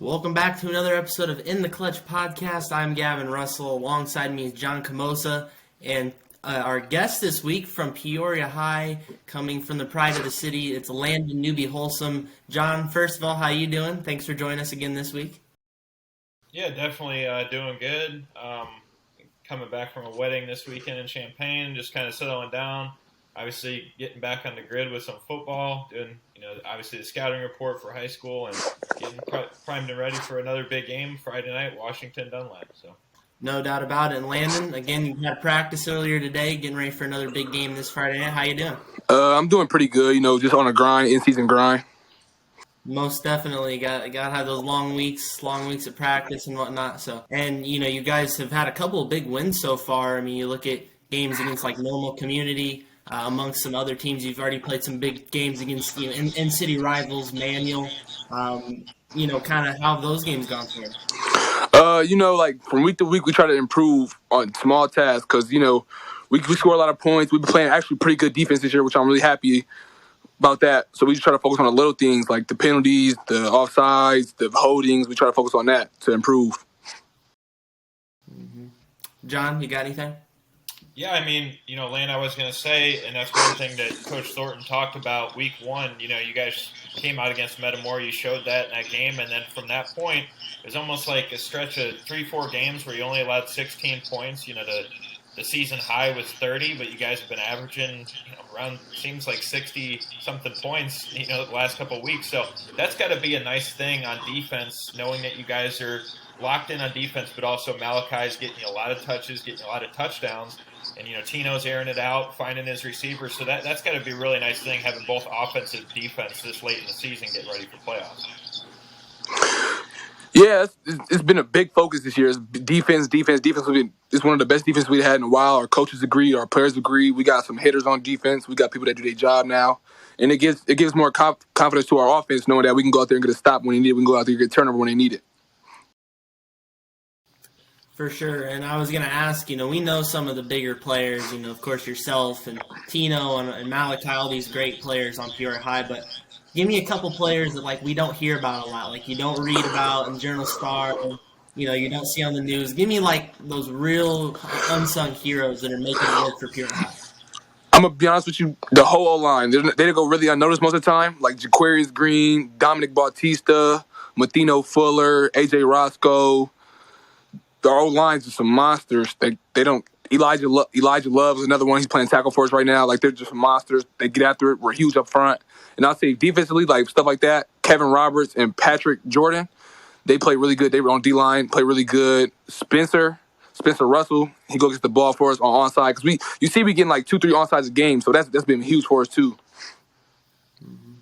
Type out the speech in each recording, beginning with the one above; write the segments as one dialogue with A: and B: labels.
A: Welcome back to another episode of In the Clutch podcast. I'm Gavin Russell. Alongside me is John Komosa. And our guest this week from Peoria High, coming from the pride of the city, it's Landon Newby-Holesome. John, first of all, how you doing? Thanks for joining us again this week.
B: Yeah, definitely doing good. Coming back from a wedding this weekend in Champaign, just kind of settling down. Obviously, getting back on the grid with some football, doing obviously the scouting report for high school, and getting primed and ready for another big game Friday night, Washington Dunlap. So,
A: no doubt about it. And Landon, again, you had practice earlier today, getting ready for another big game this Friday night. How you doing?
C: I'm doing pretty good. Just on a grind, in-season grind.
A: Most definitely, got to have those long weeks of practice and whatnot. So, and you guys have had a couple of big wins so far. I mean, you look at games against like Normal Community. Amongst some other teams, you've already played some big games against in-city rivals, Manual. Kind of how have those games gone for you?
C: Like from week to week, we try to improve on small tasks because we score a lot of points. We've been playing actually pretty good defense this year, which I'm really happy about that. So we just try to focus on the little things like the penalties, the offsides, the holdings. We try to focus on that to improve.
A: Mm-hmm. John, you got anything?
B: Yeah, I mean, Lane, I was going to say, and that's one thing that Coach Thornton talked about week one. You guys came out against Metamora. You showed that in that game. And then from that point, it was almost like a stretch of 3-4 games where you only allowed 16 points. The season high was 30, but you guys have been averaging around, seems like 60-something points, the last couple of weeks. So that's got to be a nice thing on defense, knowing that you guys are locked in on defense, but also Malachi's getting you a lot of touches, getting a lot of touchdowns. And, Tino's airing it out, finding his receivers. So that's got to be a really nice thing, having both offensive defense this late in the season get ready for playoffs.
C: Yeah, it's been a big focus this year. It's defense. It's one of the best defenses we've had in a while. Our coaches agree. Our players agree. We got some hitters on defense. We got people that do their job now. And it gives more confidence to our offense, knowing that we can go out there and get a stop when we need it. We can go out there and get a turnover when they need it.
A: For sure, and I was going to ask, we know some of the bigger players, of course yourself and Tino and Malachi, all these great players on Peoria High, but give me a couple players that, you don't hear about a lot, you don't read about in Journal Star, you don't see on the news. Give me, those real unsung heroes that are making it work for Peoria High.
C: I'm going to be honest with you, the whole O-line, they go really unnoticed most of the time, like Jaquarius Green, Dominic Bautista, Mathino Fuller, AJ Roscoe. The O-lines are some monsters. They don't. Elijah Love is another one. He's playing tackle for us right now. They're just monsters. They get after it. We're huge up front. And I'll say defensively, stuff like that. Kevin Roberts and Patrick Jordan, they play really good. They were on D-line, play really good. Spencer Russell, he go get the ball for us on onside because we getting 2-3 onsides a game. So that's been huge for us too.
A: Mm-hmm.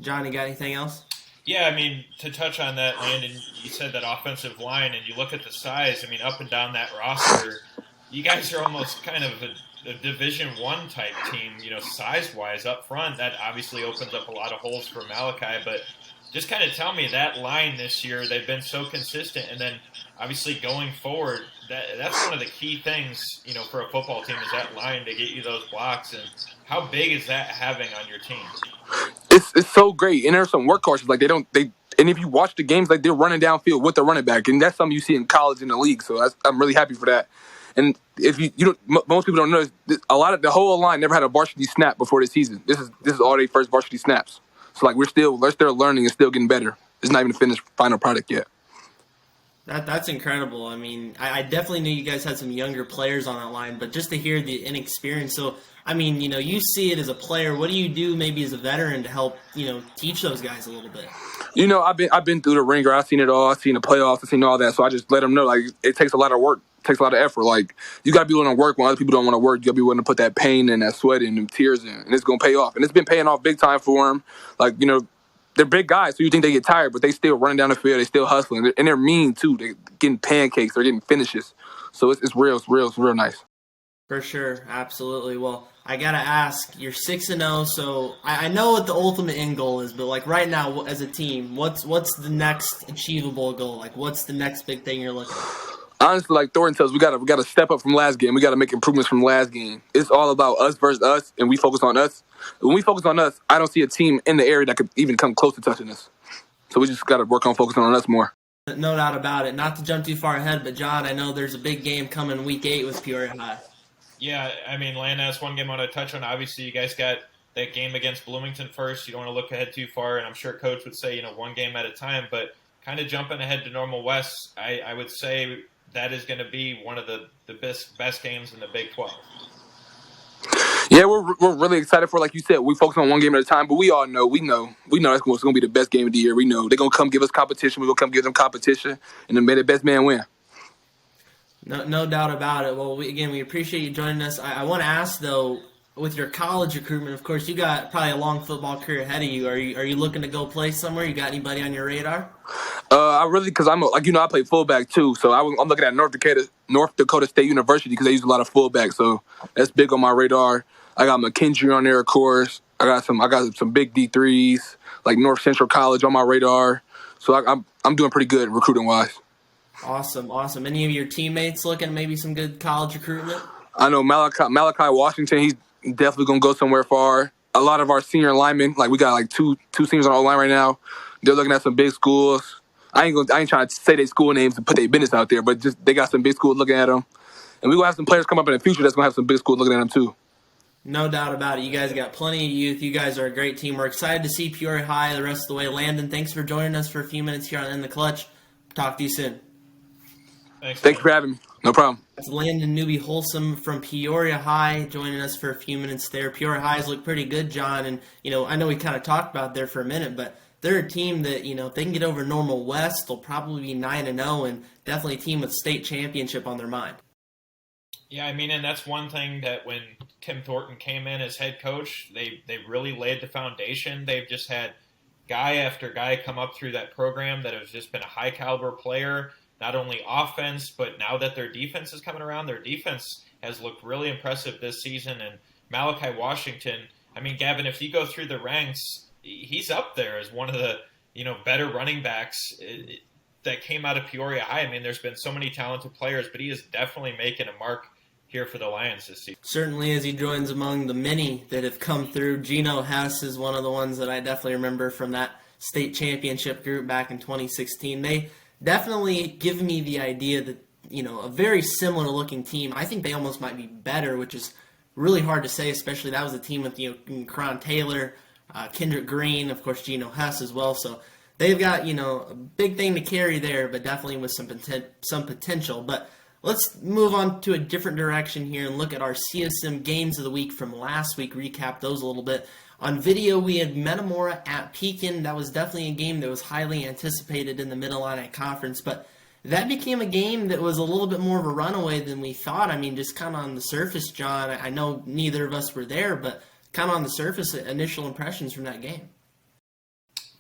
A: Johnny, got anything else?
B: Yeah, I mean, to touch on that, Landon, you said that offensive line, and you look at the size, up and down that roster, you guys are almost kind of a Division I type team, size-wise up front. That obviously opens up a lot of holes for Malachi, but just kind of tell me that line this year, they've been so consistent, and then obviously going forward, that's one of the key things, for a football team is that line to get you those blocks, and how big is that having on your team?
C: It's so great, and there's some workhorses and if you watch the games, they're running downfield with the running back, and that's something you see in college in the league. So I'm really happy for that. And if most people don't know, the whole line never had a varsity snap before the season. This is all their first varsity snaps. So we're still learning and still getting better. It's not even a finished final product yet.
A: That's incredible. I mean, I definitely knew you guys had some younger players on that line, but just to hear the inexperience. So, you see it as a player. What do you do maybe as a veteran to help, teach those guys a little bit?
C: I've been through the ringer. I've seen it all. I've seen the playoffs. I've seen all that. So I just let them know, it takes a lot of work. It takes a lot of effort. You got to be willing to work when other people don't want to work. You got to be willing to put that pain and that sweat and them tears in. And it's going to pay off. And it's been paying off big time for them. They're big guys, so you think they get tired, but they still running down the field. They still hustling. And they're mean, too. They're getting pancakes. They're getting finishes. So it's real. It's real nice.
A: For sure. Absolutely. Well, I got to ask, you're 6-0, so I know what the ultimate end goal is, but right now as a team, what's the next achievable goal? What's the next big thing you're looking at?
C: Honestly, like Thornton tells, we gotta step up from last game. We gotta make improvements from last game. It's all about us versus us, and we focus on us. When we focus on us, I don't see a team in the area that could even come close to touching us. So we just got to work on focusing on us more.
A: No doubt about it. Not to jump too far ahead, but John, I know there's a big game coming week 8 with Peoria High.
B: Yeah, I mean, Landon, that's one game I want to touch on. Obviously, you guys got that game against Bloomington first. You don't want to look ahead too far, and I'm sure Coach would say, one game at a time. But kind of jumping ahead to Normal West, I would say that is going to be one of the best games in the Big 12.
C: Yeah, we're really excited for, like you said, we focus on one game at a time, but we know that's going to be the best game of the year. We know they're going to come give us competition. We're going to come give them competition, and then may the best man win.
A: No doubt about it. Well, we appreciate you joining us. I want to ask, though, with your college recruitment, of course, you got probably a long football career ahead of you. Are you looking to go play somewhere? You got anybody on your radar?
C: Because I play fullback too, so I'm looking at North Dakota State University because they use a lot of fullbacks, so that's big on my radar. I got McKendree on there, of course. I got some big D3s like North Central College on my radar, so I'm doing pretty good recruiting wise.
A: Awesome. Any of your teammates looking at maybe some good college recruitment?
C: I know Malachi Washington. He's definitely gonna go somewhere far. A lot of our senior linemen, like we got like two seniors on our line right now. They're looking at some big schools. I ain't trying to say their school names and put their business out there, but just they got some big schools looking at them, and we gonna have some players come up in the future that's gonna have some big schools looking at them too.
A: No doubt about it. You guys got plenty of youth. You guys are a great team. We're excited to see Peoria High the rest of the way. Landon, thanks for joining us for a few minutes here on In the Clutch. Talk to you soon.
C: Thanks for having me. No problem.
A: That's Landon Newby-Holesome from Peoria High joining us for a few minutes there. Peoria High's look pretty good, John, and I know we kind of talked about there for a minute, but they're a team that, if they can get over Normal West, they'll probably be 9-0 and definitely a team with state championship on their mind.
B: Yeah, I mean, and that's one thing that when Tim Thornton came in as head coach, they really laid the foundation. They've just had guy after guy come up through that program that has just been a high caliber player, not only offense, but now that their defense is coming around, their defense has looked really impressive this season. And Malachi Washington, I mean, Gavin, if you go through the ranks, he's up there as one of the, better running backs that came out of Peoria High. I mean, there's been so many talented players, but he is definitely making a mark here for the Lions this season.
A: Certainly, as he joins among the many that have come through. Geno Hess is one of the ones that I definitely remember from that state championship group back in 2016. They definitely give me the idea that, a very similar looking team. I think they almost might be better, which is really hard to say, especially that was a team with, Karan Taylor, Kendrick Green, of course, Geno Hess as well. So they've got, a big thing to carry there, but definitely with some potential. But let's move on to a different direction here and look at our CSM games of the week from last week, recap those a little bit. On video, we had Metamora at Pekin. That was definitely a game that was highly anticipated in the Mid-Atlantic Conference, but that became a game that was a little bit more of a runaway than we thought. I mean, just kind of on the surface, John, I know neither of us were there, but kind of on the surface, initial impressions from that game.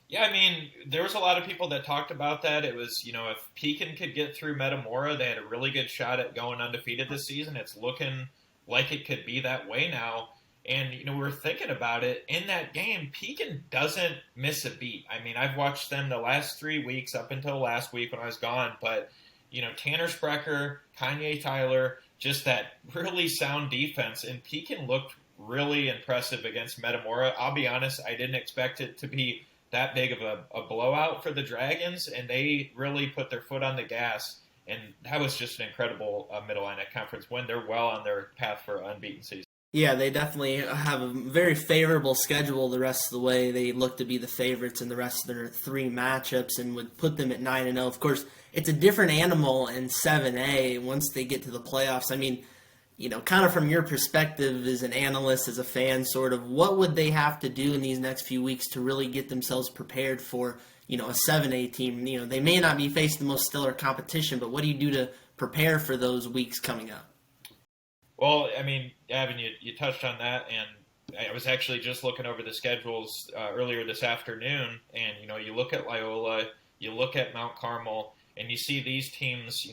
B: Yeah, I mean, there was a lot of people that talked about that. It was, if Pekin could get through Metamora, they had a really good shot at going undefeated this season. It's looking like it could be that way now. And, we were thinking about it. In that game, Pekin doesn't miss a beat. I mean, I've watched them the last 3 weeks up until last week when I was gone. But, Tanner Sprecher, Kanye Tyler, just that really sound defense. And Pekin looked really impressive against Metamora. I'll be honest, I didn't expect it to be that big of a blowout for the Dragons. And they really put their foot on the gas. And that was just an incredible Mid-Atlantic Conference win. They're well on their path for an unbeaten season.
A: Yeah, they definitely have a very favorable schedule the rest of the way. They look to be the favorites in the rest of their 3 matchups and would put them at 9-0. Of course, it's a different animal in 7A once they get to the playoffs. I mean, kind of from your perspective as an analyst, as a fan, sort of, what would they have to do in these next few weeks to really get themselves prepared for, a 7A team? They may not be facing the most stellar competition, but what do you do to prepare for those weeks coming up?
B: Well, I mean, Gavin, you touched on that, and I was actually just looking over the schedules earlier this afternoon, and, you look at Loyola, you look at Mount Carmel, and you see these teams,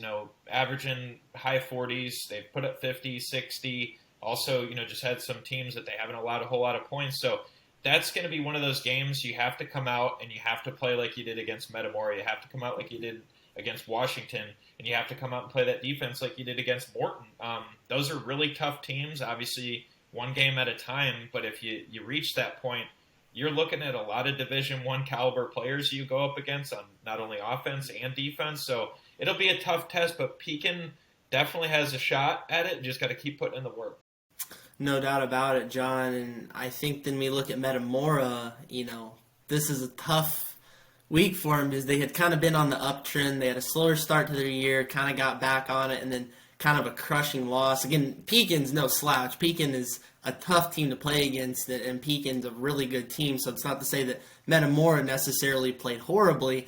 B: averaging high 40s. They've put up 50, 60. Also, just had some teams that they haven't allowed a whole lot of points. So that's going to be one of those games you have to come out and you have to play like you did against Metamora. You have to come out like you did against Washington, and you have to come out and play that defense like you did against Morton. Those are really tough teams, obviously one game at a time, but if you reach that point, you're looking at a lot of Division I caliber players you go up against on not only offense and defense. So it'll be a tough test, but Pekin definitely has a shot at it. Just got to keep putting in the work.
A: No doubt about it, John. And I think then we look at Metamora, this is a tough week for them because they had kind of been on the uptrend. They had a slower start to their year, kind of got back on it, and then kind of a crushing loss. Again, Pekin's no slouch. Pekin is a tough team to play against, and Pekin's a really good team, so it's not to say that Metamora necessarily played horribly.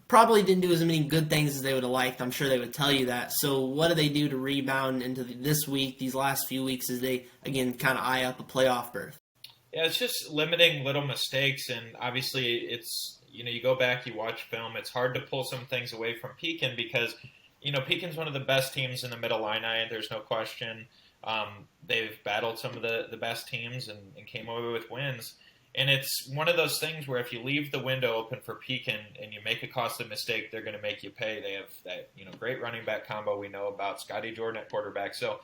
A: Probably didn't do as many good things as they would have liked. I'm sure they would tell you that. So what do they do to rebound into this week, these last few weeks, as they, again, kind of eye up a playoff berth?
B: Yeah, it's just limiting little mistakes, and obviously it's, you go back, you watch film, it's hard to pull some things away from Pekin because, Pekin's one of the best teams in the Middle Illini, there's no question. They've battled some of the best teams and came away with wins. And it's one of those things where if you leave the window open for Pekin and you make a costly mistake, they're going to make you pay. They have that great running back combo we know about, Scotty Jordan at quarterback. So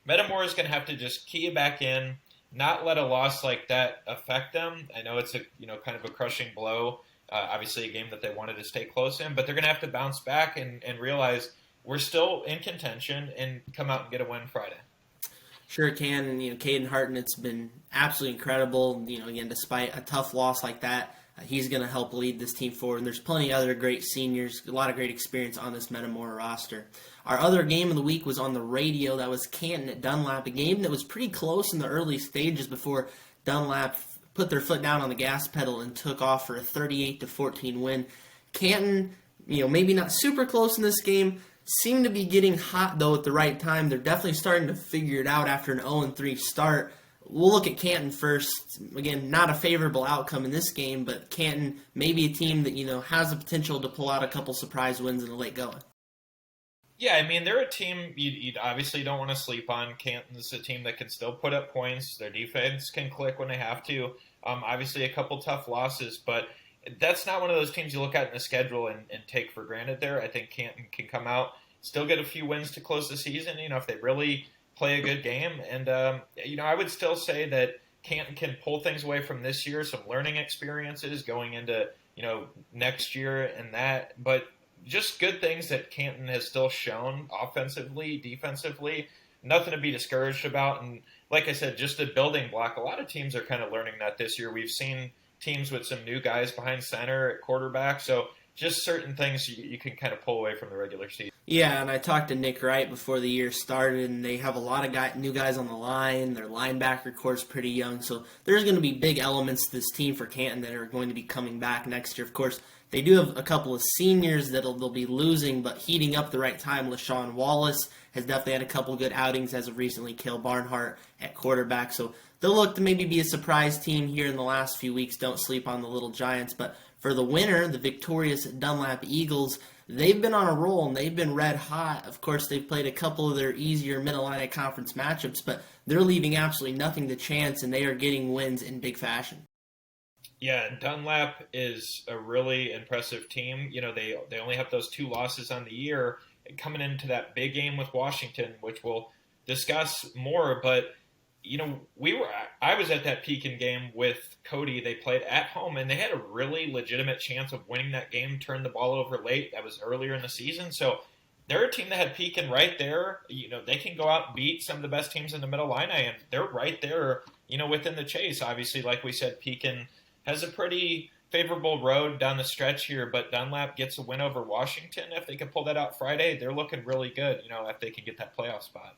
B: Metamora is going to have to just key it back in, not let a loss like that affect them. I know it's a kind of a crushing blow, obviously a game that they wanted to stay close in, but they're going to have to bounce back and realize we're still in contention and come out and get a win Friday.
A: Sure can, and Caden Harton, it's been absolutely incredible. Again, despite a tough loss like that, he's going to help lead this team forward. And there's plenty of other great seniors, a lot of great experience on this Metamora roster. Our other game of the week was on the radio. That was Canton at Dunlap, a game that was pretty close in the early stages before Dunlap put their foot down on the gas pedal and took off for a 38-14 win. Canton, maybe not super close in this game. Seem to be getting hot, though, at the right time. They're definitely starting to figure it out after an 0-3 start. We'll look at Canton first. Again, not a favorable outcome in this game, but Canton, maybe a team that, has the potential to pull out a couple surprise wins in the late going.
B: Yeah, I mean, they're a team you obviously don't want to sleep on. Canton's a team that can still put up points. Their defense can click when they have to. Obviously, a couple tough losses, but that's not one of those teams you look at in the schedule and take for granted there. I think Canton can come out, still get a few wins to close the season, if they really play a good game. And, I would still say that Canton can pull things away from this year, some learning experiences going into, next year and that. But just good things that Canton has still shown offensively, defensively, nothing to be discouraged about. And like I said, just a building block. A lot of teams are kind of learning that this year. We've seen teams with some new guys behind center at quarterback. So just certain things you can kind of pull away from the regular season.
A: Yeah, and I talked to Nick Wright before the year started, and they have a lot of new guys on the line. Their linebacker core's pretty young, so there's going to be big elements to this team for Canton that are going to be coming back next year. Of course, they do have a couple of seniors that they'll be losing, but heating up the right time. LaShawn Wallace has definitely had a couple good outings as of recently. Cale Barnhart at quarterback, so they'll look to maybe be a surprise team here in the last few weeks. Don't sleep on the Little Giants. But for the winner, the victorious Dunlap Eagles, they've been on a roll and they've been red hot. Of course, they've played a couple of their easier Mid-Atlantic Conference matchups, but they're leaving absolutely nothing to chance, and they are getting wins in big fashion.
B: Yeah, Dunlap is a really impressive team. They only have those 2 losses on the year. Coming into that big game with Washington, which we'll discuss more, but I was at that Pekin game with Cody. They played at home, and they had a really legitimate chance of winning that game, turned the ball over late. That was earlier in the season. So they're a team that had Pekin right there. They can go out and beat some of the best teams in the Middle Illini, and they're right there, within the chase. Obviously, like we said, Pekin has a pretty favorable road down the stretch here, but Dunlap gets a win over Washington. If they can pull that out Friday, they're looking really good, if they can get that playoff spot.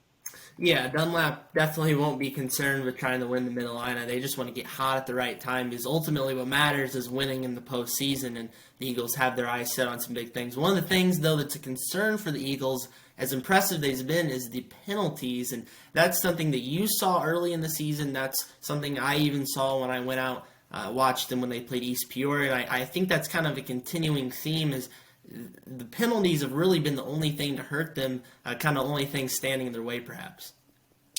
A: Yeah, Dunlap definitely won't be concerned with trying to win the Middle Illini. They just want to get hot at the right time, because ultimately what matters is winning in the postseason, and the Eagles have their eyes set on some big things. One of the things, though, that's a concern for the Eagles, as impressive they've been, is the penalties, and that's something that you saw early in the season. That's something I even saw when I went out, watched them when they played East Peoria. I think that's kind of a continuing theme, is the penalties have really been the only thing to hurt them, kind of only thing standing in their way, perhaps.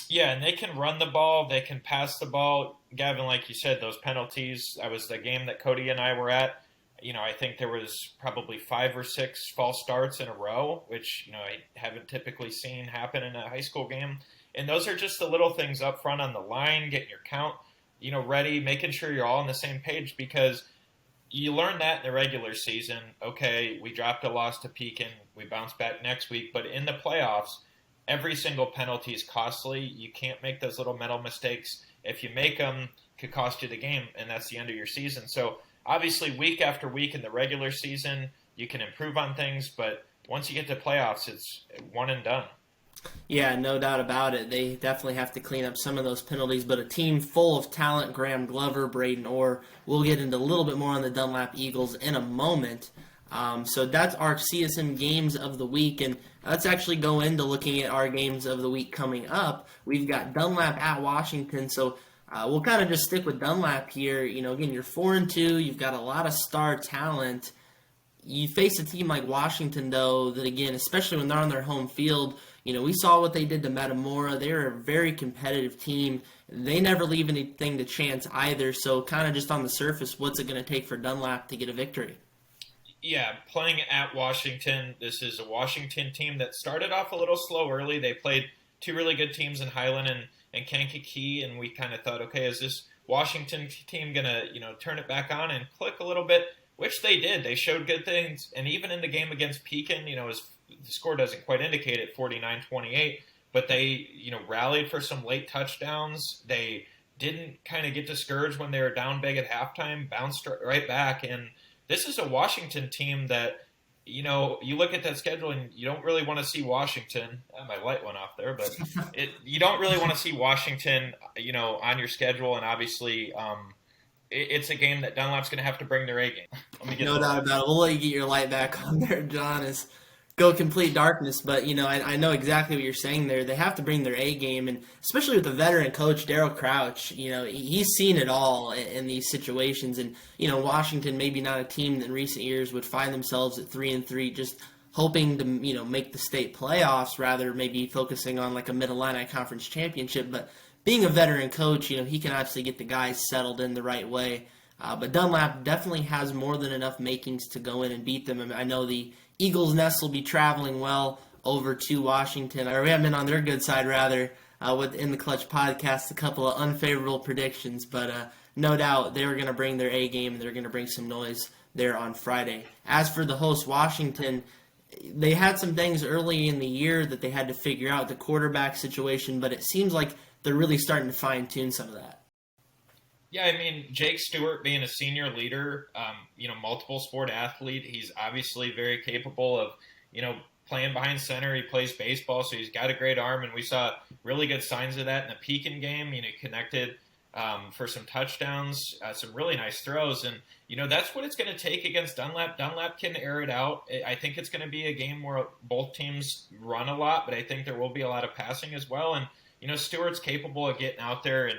B: Yeah, and they can run the ball, they can pass the ball. Gavin, like you said, those penalties, that was the game that Cody and I were at. I think there was probably 5 or 6 false starts in a row, which, I haven't typically seen happen in a high school game. And those are just the little things up front on the line, getting your count ready, making sure you're all on the same page, because you learn that in the regular season. Okay, we dropped a loss to Pekin, we bounce back next week, but in the playoffs, every single penalty is costly. You can't make those little mental mistakes. If you make them, it could cost you the game, and that's the end of your season. So obviously, week after week in the regular season, you can improve on things, but once you get to playoffs, it's one and done.
A: Yeah, no doubt about it. They definitely have to clean up some of those penalties, but a team full of talent, Graham Glover, Braden Orr, we'll get into a little bit more on the Dunlap Eagles in a moment. So that's our CSM games of the week, and let's actually go into looking at our games of the week coming up. We've got Dunlap at Washington, so we'll kind of just stick with Dunlap here. Again, you're 4-2, you've got a lot of star talent. You face a team like Washington, though, that, again, especially when they're on their home field, we saw what they did to Metamora. They're a very competitive team. They never leave anything to chance either. So kind of just on the surface, what's it going to take for Dunlap to get a victory?
B: Yeah, playing at Washington, this is a Washington team that started off a little slow early. They played two really good teams in Highland and Kankakee, and we kind of thought, okay, is this Washington team going to turn it back on and click a little bit? Which they did. They showed good things, and even in the game against Pekin, the score doesn't quite indicate it, 49-28, but they, rallied for some late touchdowns. They didn't kind of get discouraged when they were down big at halftime, bounced right back, and this is a Washington team that, you look at that schedule and you don't really want to see Washington. My light went off there, but you don't really want to see Washington, on your schedule, and obviously it's a game that Dunlap's going to have to bring their A game.
A: No doubt about it. We'll let you get your light back on there, John, as go complete darkness. But, I know exactly what you're saying there. They have to bring their A game, and especially with the veteran coach, Daryl Crouch, he's seen it all in these situations. And, Washington, maybe not a team that in recent years would find themselves at 3-3, just hoping to, make the state playoffs, rather maybe focusing on like a Mid-Atlantic Conference championship. But being a veteran coach, he can actually get the guys settled in the right way. But Dunlap definitely has more than enough makings to go in and beat them. I know the Eagles Nest will be traveling well over to Washington, or we haven't been on their good side, rather, with In the Clutch podcast, a couple of unfavorable predictions. But no doubt they were going to bring their A game, and they're going to bring some noise there on Friday. As for the host, Washington, they had some things early in the year that they had to figure out, the quarterback situation, but it seems like they're really starting to fine-tune some of that.
B: Yeah, Jake Stewart being a senior leader, multiple sport athlete, he's obviously very capable of, playing behind center. He plays baseball, so he's got a great arm, and we saw really good signs of that in the Pekin game. Connected for some touchdowns, some really nice throws, and, that's what it's going to take against Dunlap. Dunlap can air it out. I think it's going to be a game where both teams run a lot, but I think there will be a lot of passing as well, and, Stewart's capable of getting out there and,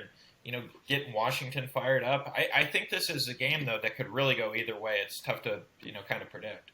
B: getting Washington fired up. I think this is a game, though, that could really go either way. It's tough to, kind of predict.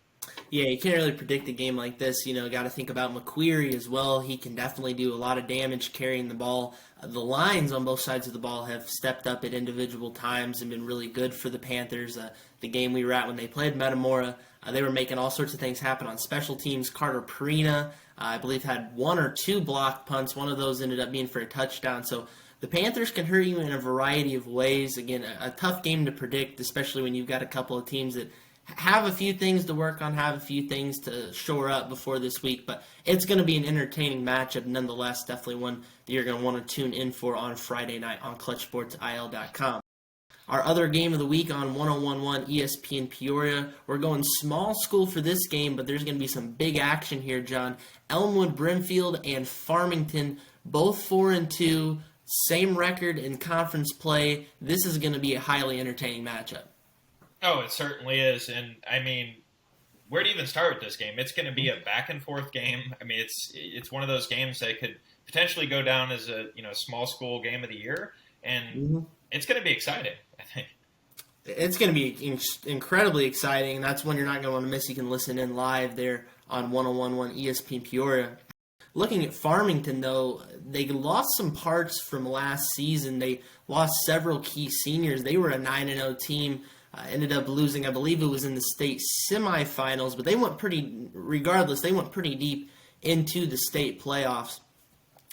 A: Yeah, you can't really predict a game like this. Got to think about McQueary as well. He can definitely do a lot of damage carrying the ball. The lines on both sides of the ball have stepped up at individual times and been really good for the Panthers. The game we were at when they played Metamora, they were making all sorts of things happen on special teams. Carter Perina, I believe, had one or two blocked punts. One of those ended up being for a touchdown. So the Panthers can hurt you in a variety of ways. Again, a tough game to predict, especially when you've got a couple of teams that have a few things to work on, have a few things to shore up before this week. But it's going to be an entertaining matchup nonetheless. Definitely one that you're going to want to tune in for on Friday night on ClutchSportsIL.com. Our other game of the week on 101.1 ESPN Peoria. We're going small school for this game, but there's going to be some big action here, John. Elmwood Brimfield and Farmington, both 4-2. Same record in conference play. This is going to be a highly entertaining matchup.
B: Oh, it certainly is. And, where to even start with this game? It's going to be a back-and-forth game. It's one of those games that could potentially go down as a small school game of the year. And it's going to be exciting, I think.
A: It's going to be incredibly exciting. And that's one you're not going to want to miss. You can listen in live there on 101.1 ESPN Peoria. Looking at Farmington, though, they lost some parts from last season. They lost several key seniors. They were a 9-0 team, ended up losing, I believe it was in the state semifinals, but they went pretty deep into the state playoffs.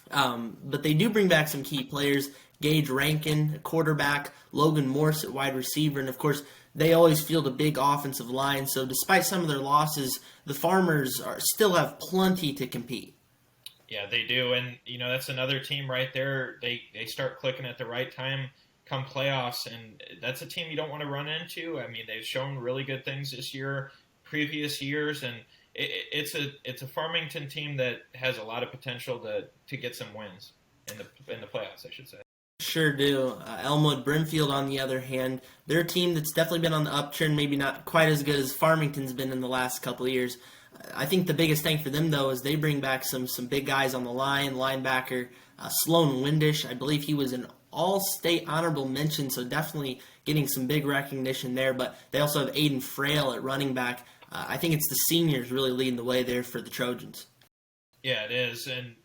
A: But they do bring back some key players. Gage Rankin, quarterback, Logan Morse at wide receiver, and of course, they always field a big offensive line. So despite some of their losses, the Farmers still have plenty to compete.
B: Yeah, they do, and that's another team right there. They start clicking at the right time come playoffs, and that's a team you don't want to run into. I mean, they've shown really good things this year, previous years, and it's a Farmington team that has a lot of potential to get some wins in the playoffs, I should say.
A: Sure do. Elmwood Brimfield, on the other hand, they're a team that's definitely been on the uptrend, maybe not quite as good as Farmington's been in the last couple of years. I think the biggest thing for them, though, is they bring back some big guys on the line. Linebacker Sloan Windish, I believe he was an all-state honorable mention, so definitely getting some big recognition there. But they also have Aiden Frail at running back. I think it's the seniors really leading the way there for the Trojans.
B: Yeah, it is, and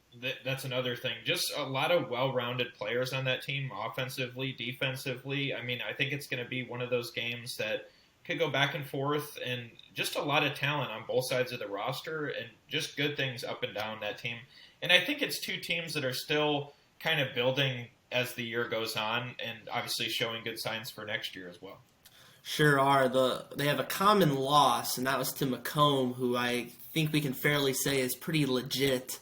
B: that's another thing. Just a lot of well-rounded players on that team, offensively, defensively. I mean, I think it's going to be one of those games that could go back and forth, and just a lot of talent on both sides of the roster, and just good things up and down that team. And I think it's two teams that are still kind of building as the year goes on, and obviously showing good signs for next year as well.
A: Sure are. They have a common loss, and that was to Macomb, who I think we can fairly say is pretty legit.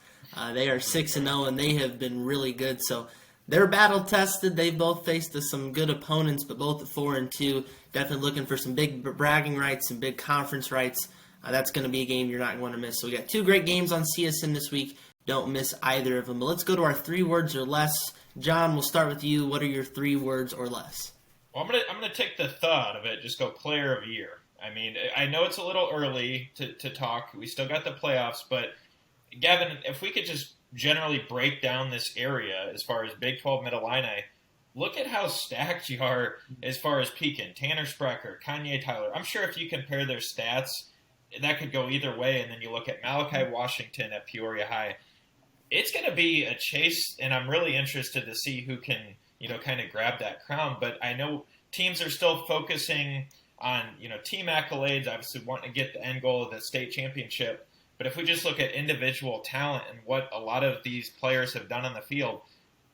A: They are 6-0, and they have been really good. So they're battle-tested. They've both faced some good opponents, but both at 4-2. Definitely looking for some big bragging rights, some big conference rights. That's going to be a game you're not going to miss. So we got two great games on CSN this week. Don't miss either of them. But let's go to our 3 words or less. John, we'll start with you. What are your 3 words or less?
B: Well, I'm gonna take the thought of it. Just go player of year. I mean, I know it's a little early to talk. We still got the playoffs, but Gavin, if we could just generally break down this area as far as Big 12 Mid-Illini, look at how stacked you are as far as Pekin, Tanner Sprecher, Kanye Tyler. I'm sure if you compare their stats, that could go either way. And then you look at Malachi Washington at Peoria High. It's going to be a chase, and I'm really interested to see who can, kind of grab that crown. But I know teams are still focusing on, team accolades, obviously wanting to get the end goal of the state championship. But if we just look at individual talent and what a lot of these players have done on the field,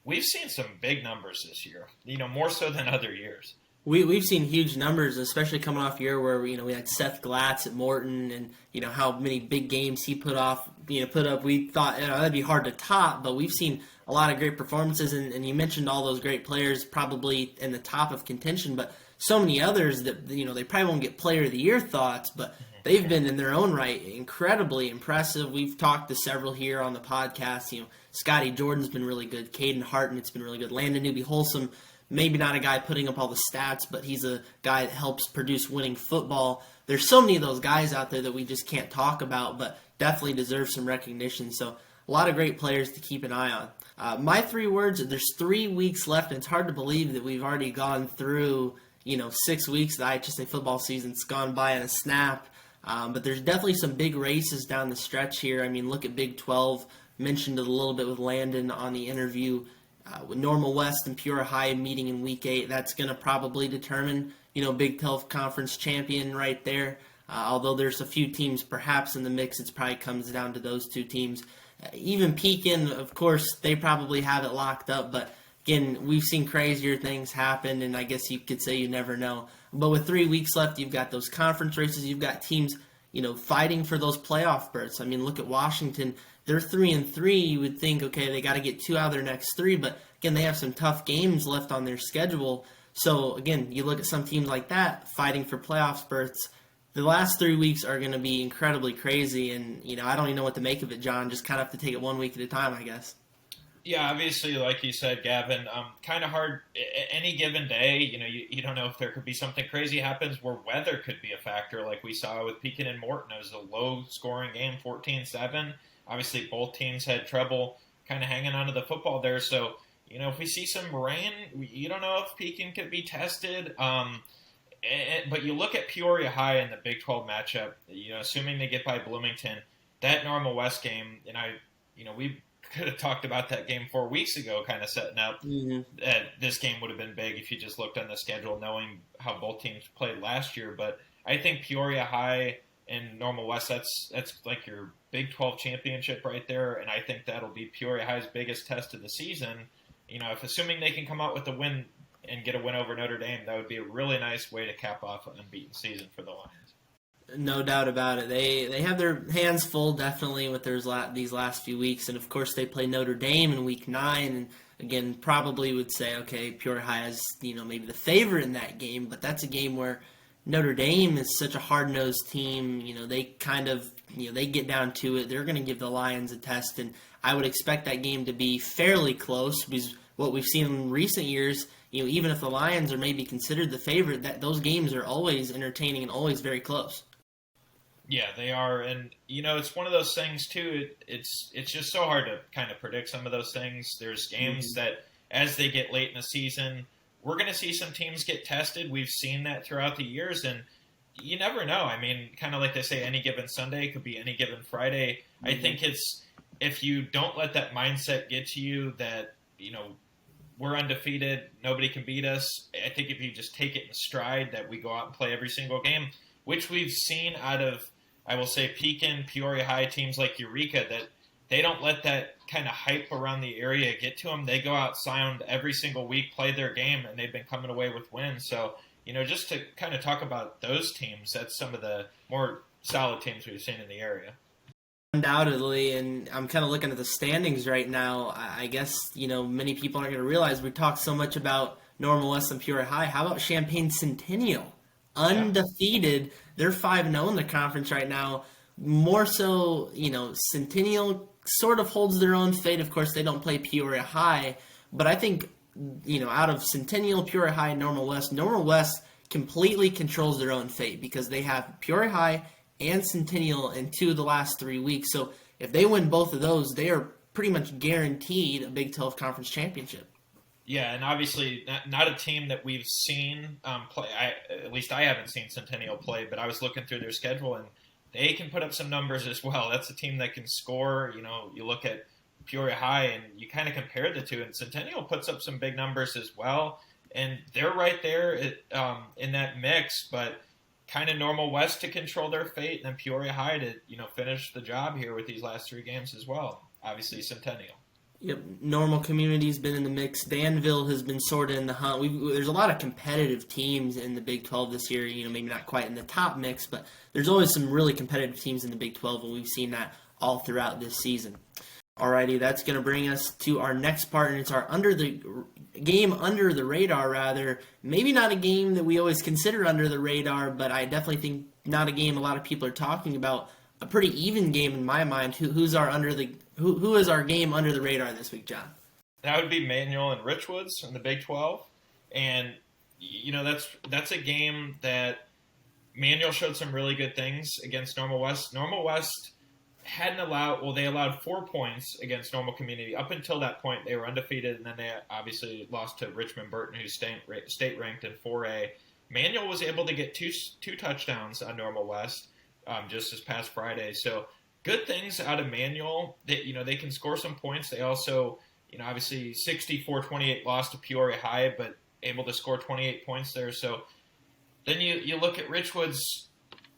B: we've seen some big numbers this year, more so than other years.
A: We've seen huge numbers, especially coming off a year where we had Seth Glatz at Morton, and how many big games he put up. We thought that'd be hard to top, but we've seen a lot of great performances, and you mentioned all those great players probably in the top of contention, but so many others that they probably won't get Player of the Year thoughts, but they've been in their own right incredibly impressive. We've talked to several here on the podcast. Scotty Jordan's been really good. Caden Harton, it's been really good. Landon Newby-Holesome, maybe not a guy putting up all the stats, but he's a guy that helps produce winning football. There's so many of those guys out there that we just can't talk about, but definitely deserve some recognition. So a lot of great players to keep an eye on. My 3 words, there's 3 weeks left, and it's hard to believe that we've already gone through 6 weeks. The IHSA football season's gone by in a snap. But there's definitely some big races down the stretch here. I mean, look at Big 12. Mentioned it a little bit with Landon on the interview. With Normal West and Peoria High meeting in Week 8, that's going to probably determine, Big 12 Conference champion right there. Although there's a few teams perhaps in the mix, it probably comes down to those 2 teams. Even Pekin, of course, they probably have it locked up. But, again, we've seen crazier things happen, and I guess you could say you never know. But with 3 weeks left, you've got those conference races. You've got teams, fighting for those playoff berths. I mean, look at Washington. They're 3-3. You would think, okay, they got to get 2 out of their next 3. But, again, they have some tough games left on their schedule. So, again, you look at some teams like that fighting for playoff berths. The last 3 weeks are going to be incredibly crazy. And, I don't even know what to make of it, John. Just kind of have to take it 1 week at a time, I guess.
B: Yeah, obviously, like you said, Gavin, kind of hard. Any given day, you don't know if there could be something crazy happens where weather could be a factor, like we saw with Pekin and Morton. It was a low-scoring game, 14-7. Obviously, both teams had trouble kind of hanging onto the football there. So, if we see some rain, you don't know if Pekin could be tested. But you look at Peoria High in the Big 12 matchup, assuming they get by Bloomington, that Normal West game, we could have talked about that game 4 weeks ago, kind of setting up. This game would have been big if you just looked on the schedule, knowing how both teams played last year. But I think Peoria High and Normal West, that's like your Big 12 championship right there, and I think that'll be Peoria High's biggest test of the season. if assuming they can come out with a win and get a win over Notre Dame, that would be a really nice way to cap off an unbeaten season for the Lions.
A: No doubt about it. They have their hands full, definitely, with these last few weeks. And, of course, they play Notre Dame in Week 9. And, again, probably would say, okay, Peoria High is, maybe the favorite in that game. But that's a game where Notre Dame is such a hard-nosed team. They kind of, they get down to it. They're going to give the Lions a test. And I would expect that game to be fairly close because what we've seen in recent years, even if the Lions are maybe considered the favorite, those games are always entertaining and always very close.
B: Yeah, they are, and it's one of those things too. It's just so hard to kind of predict some of those things. There's games that, as they get late in the season, we're going to see some teams get tested. We've seen that throughout the years, and you never know. I mean, kind of like they say, any given Sunday could be any given Friday. I think it's if you don't let that mindset get to you that we're undefeated, nobody can beat us. I think if you just take it in stride that we go out and play every single game, which we've seen out of, I will say, Pekin, Peoria High, teams like Eureka, that they don't let that kind of hype around the area get to them. They go out sound every single week, play their game, and they've been coming away with wins. So, just to kind of talk about those teams, that's some of the more solid teams we've seen in the area.
A: Undoubtedly, and I'm kind of looking at the standings right now. I guess, many people aren't going to realize we talked so much about Normal West and Peoria High. How about Champaign Centennial? Undefeated. They're 5-0 in the conference right now. More so, Centennial sort of holds their own fate. Of course, they don't play Peoria High. But I think, out of Centennial, Peoria High, Normal West completely controls their own fate because they have Peoria High and Centennial in 2 of the last 3 weeks. So if they win both of those, they are pretty much guaranteed a Big 12 Conference championship.
B: Yeah, and obviously not a team that we've seen play. At least I haven't seen Centennial play, but I was looking through their schedule, and they can put up some numbers as well. That's a team that can score. You look at Peoria High, and you kind of compare the two, and Centennial puts up some big numbers as well. And they're right there in that mix, but kind of Normal West to control their fate, and then Peoria High to finish the job here with these last 3 games as well. Obviously, Centennial.
A: Yep, Normal Community's been in the mix. Danville has been sort of in the hunt. There's a lot of competitive teams in the Big 12 this year. Maybe not quite in the top mix, but there's always some really competitive teams in the Big 12, and we've seen that all throughout this season. Alrighty, that's going to bring us to our next part, and it's our under the radar. Maybe not a game that we always consider under the radar, but I definitely think not a game a lot of people are talking about. A pretty even game in my mind. Who is our game under the radar this week, John?
B: That would be Manual and Richwoods in the Big 12, and that's a game that Manual showed some really good things against Normal West. Normal West they allowed 4 points against Normal Community. Up until that point, they were undefeated, and then they obviously lost to Richmond Burton, who's state ranked in 4A. Manual was able to get two touchdowns on Normal West just this past Friday. So good things out of Manual. They can score some points. They also, obviously 64-28 lost to Peoria High, but able to score 28 points there. So then you look at Richwoods.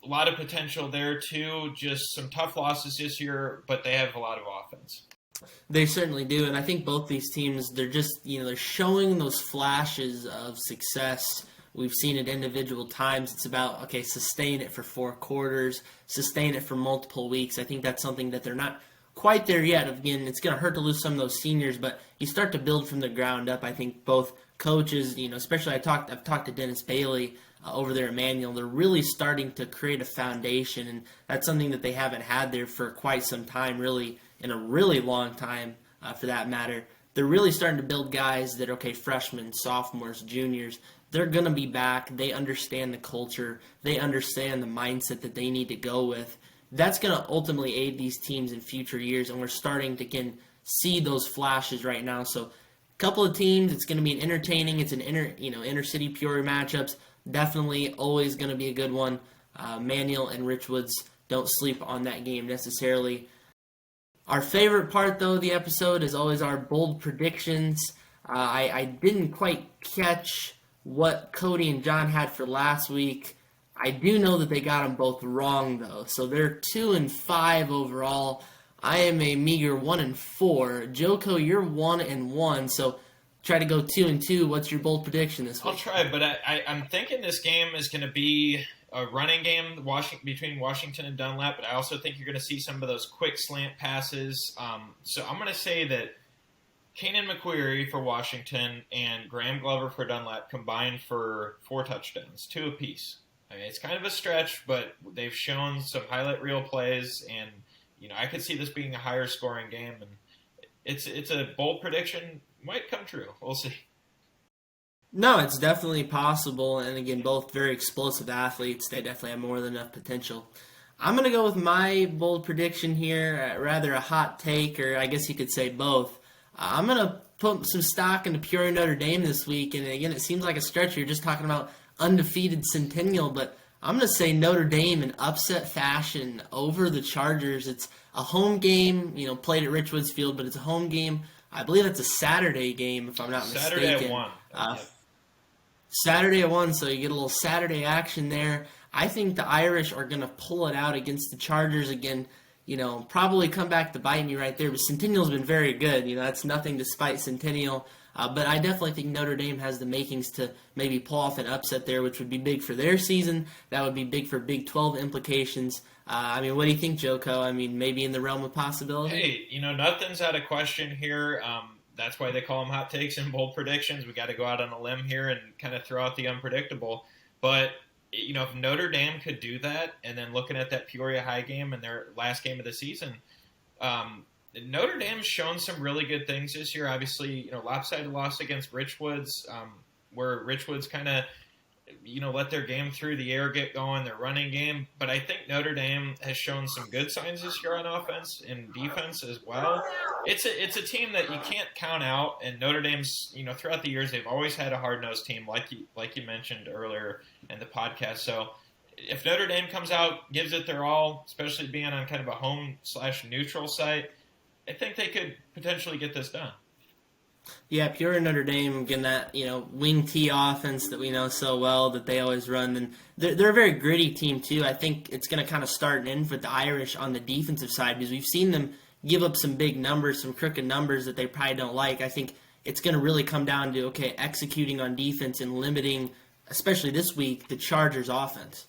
B: A lot of potential there, too. Just some tough losses this year, but they have a lot of offense.
A: They certainly do, and I think both these teams, they're just, they're showing those flashes of success. We've seen it individual times. It's about, okay, sustain it for 4 quarters, sustain it for multiple weeks. I think that's something that they're not quite there yet. Again, it's going to hurt to lose some of those seniors, but you start to build from the ground up. I think both coaches, especially I've talked to Dennis Bailey over there at Manual. They're really starting to create a foundation, and that's something that they haven't had there for quite some time, really, in a really long time, for that matter. They're really starting to build guys that, okay, freshmen, sophomores, juniors, they're going to be back. They understand the culture. They understand the mindset that they need to go with. That's going to ultimately aid these teams in future years, and we're starting to, again, see those flashes right now. So a couple of teams, it's going to be entertaining. It's an inner-city Peoria matchups. Definitely always going to be a good one. Manual and Richwoods, don't sleep on that game necessarily. Our favorite part, though, of the episode is always our bold predictions. I didn't quite catch what Cody and John had for last week. I do know that they got them both wrong, though. So they're 2-5 overall. I am a meager 1-4. Joko, you're 1-1. So try to go 2-2. What's your bold prediction this week?
B: I'll try, but I'm thinking this game is going to be a running game between Washington and Dunlap, but I also think you're going to see some of those quick slant passes. So I'm going to say that Kanan McQuarrie for Washington and Graham Glover for Dunlap combined for 4 touchdowns, 2 apiece. I mean, it's kind of a stretch, but they've shown some highlight reel plays, and I could see this being a higher scoring game, and it's a bold prediction. Might come true. We'll see.
A: No, it's definitely possible, and again, both very explosive athletes. They definitely have more than enough potential. I'm going to go with my bold prediction here, rather a hot take, or I guess you could say both. I'm going to put some stock into Peoria Notre Dame this week, and again, it seems like a stretch. You're just talking about undefeated Centennial, but I'm going to say Notre Dame in upset fashion over the Chargers. It's a home game, played at Richwoods Field, but it's a home game. I believe it's a Saturday game, if I'm not mistaken.
B: Saturday at 1.
A: Saturday at 1, so you get a little Saturday action there. I think the Irish are going to pull it out against the Chargers again. Probably come back to bite me right there. But Centennial's been very good. That's nothing despite Centennial. But I definitely think Notre Dame has the makings to maybe pull off an upset there, which would be big for their season. That would be big for Big 12 implications. What do you think, Joko? Maybe in the realm of possibility?
B: Hey, nothing's out of question here. That's why they call them hot takes and bold predictions. We got to go out on a limb here and kind of throw out the unpredictable. But, if Notre Dame could do that, and then looking at that Peoria High game and their last game of the season, Notre Dame's shown some really good things this year. Obviously, lopsided loss against Richwoods, where Richwoods kind of, let their game through the air get going, their running game. But I think Notre Dame has shown some good signs this year on offense and defense as well. It's a team that you can't count out, and Notre Dame's, throughout the years, they've always had a hard-nosed team, like you mentioned earlier in the podcast. So if Notre Dame comes out, gives it their all, especially being on kind of a home/neutral site, I think they could potentially get this done.
A: Yeah, Peoria Notre Dame, again, that wing T offense that we know so well that they always run, and they're a very gritty team too. I think it's going to kind of start and end with the Irish on the defensive side because we've seen them give up some big numbers, some crooked numbers that they probably don't like. I think it's going to really come down to executing on defense and limiting, especially this week, the Chargers' offense.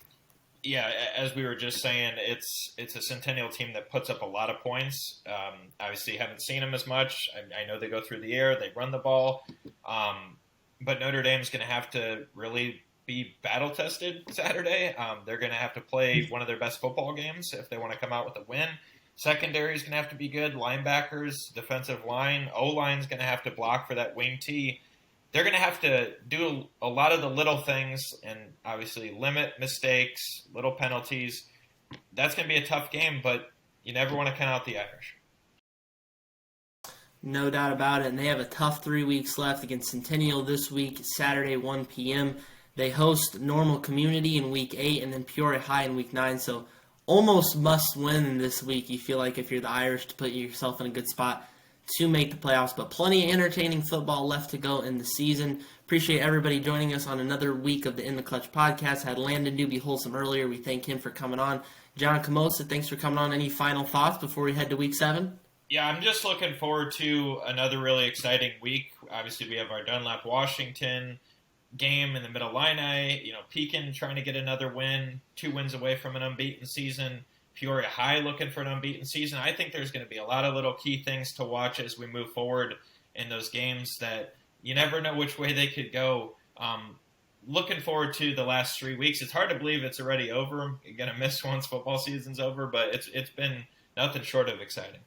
B: Yeah, as we were just saying, it's a Centennial team that puts up a lot of points. Obviously, haven't seen them as much. I know they go through the air, they run the ball, but Notre Dame's going to have to really be battle-tested Saturday. They're going to have to play one of their best football games if they want to come out with a win. Secondary is going to have to be good. Linebackers, defensive line, O-line is going to have to block for that wing T. They're going to have to do a lot of the little things and obviously limit mistakes, little penalties. That's going to be a tough game, but you never want to count out the Irish.
A: No doubt about it, and they have a tough 3 weeks left against Centennial this week, Saturday, 1 p.m. They host Normal Community in Week 8 and then Peoria High in Week 9, so almost must win this week, you feel like, if you're the Irish, to put yourself in a good spot to make the playoffs, but plenty of entertaining football left to go in the season. Appreciate everybody joining us on another week of the In the Clutch podcast. Had Landon Newby-Holesome earlier. We thank him for coming on. John Komosa, thanks for coming on. Any final thoughts before we head to Week 7?
B: Yeah, I'm just looking forward to another really exciting week. Obviously, we have our Dunlap Washington game in the Middle Illini. Pekin trying to get another win, 2 wins away from an unbeaten season. Peoria High looking for an unbeaten season. I think there's going to be a lot of little key things to watch as we move forward in those games that you never know which way they could go. Looking forward to the last 3 weeks. It's hard to believe it's already over. You're going to miss once football season's over, but it's been nothing short of exciting.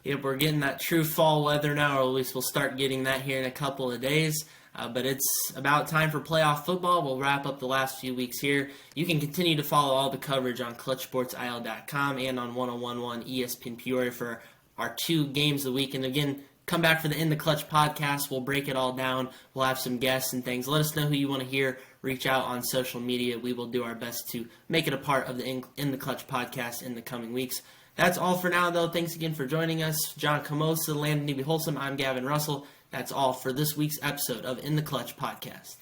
A: Yep, we're getting that true fall weather now, or at least we'll start getting that here in a couple of days. But it's about time for playoff football. We'll wrap up the last few weeks here. You can continue to follow all the coverage on ClutchSportsIL.com and on 101.1 ESPN Peoria for our 2 games a week. And again, come back for the In the Clutch podcast. We'll break it all down. We'll have some guests and things. Let us know who you want to hear. Reach out on social media. We will do our best to make it a part of the In the Clutch podcast in the coming weeks. That's all for now, though. Thanks again for joining us. John Komosa, Landon Newby-Holesome. I'm Gavin Russell. That's all for this week's episode of In the Clutch podcast.